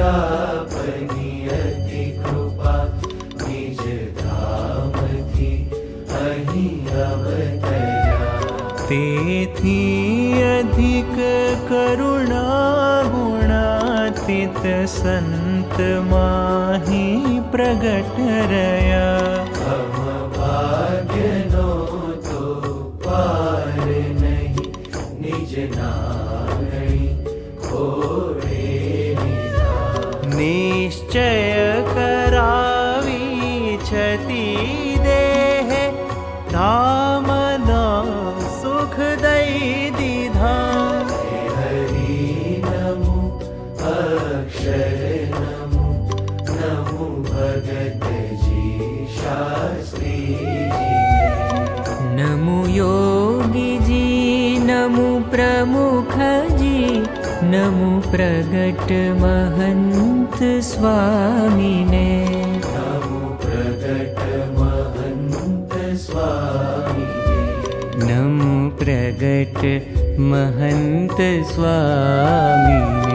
આપની અતિ કૃપા નિજ ધામથી અહીં અવતર્યા. તેથી અધિક કરુણા ગુણાતીત સંત માહી પ્રગટ રહ્યા. हम भाग्यनो तो पार नहीं निज नागणी खोड़े निधान. નિશ્ચય કરાવી છતી દેહ ધામના સુખ દઈ દીધા. हे हरि नमो अक्षर नमो नमो भगत जी शास्त्री जी. नमो योगी जी नमो प्रमुख जी नमो प्रगट महंत स्वामी ने. नमो प्रगट महंत स्वामी नमो प्रगट महंत स्वामी ने.